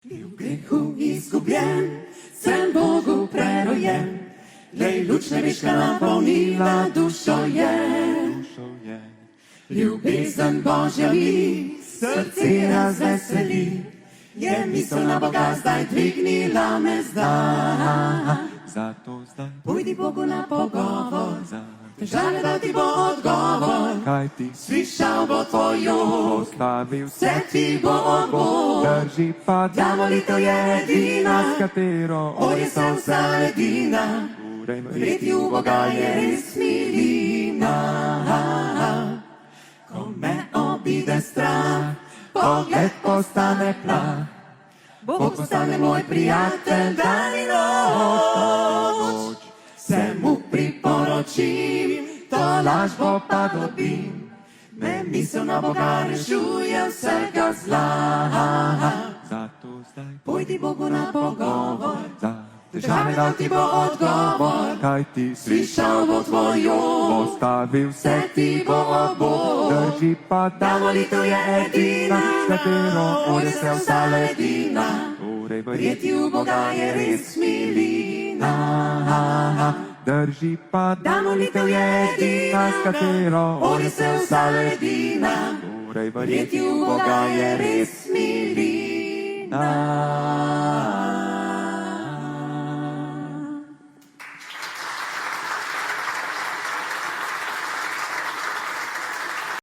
Bil v grehu izgubljen, sem Bogu prerojen, lej luč nebeška napolnila dušo je. Ljubezen Božja mi srce razveseli, je misel na Boga zdaj dvignila me zdaj. Zato zdaj Pojdi Bogu na pogovor, težave dal ti bo odgovor, kaj ti slišal bo tvoj jok, postavil vse ti bo Bog. drži pa Ta molitev je edina, s katero orje se vsa ledina, verjeti v Boga je res milina. Ko me obide strah, pogled postane plah, Bog postane moj prijatelj dan in noč. Se mu priporočim, to lažbo pa dobim, me misel na Boga rešuje vsega zla. Zato zdaj Pojdi Bogu na pogovor, težave dal ti bo odgovor, kaj ti slišal bo tvoj jok, postavil vse ti bo Bog. drži pa Ta molitev je edina, s katero orje se vsa ledina, torej verjeti v Boga je res milina. drži pa Ta molitev je edina, s katero orje se vsa ledina, torej verjeti v Boga je res milina.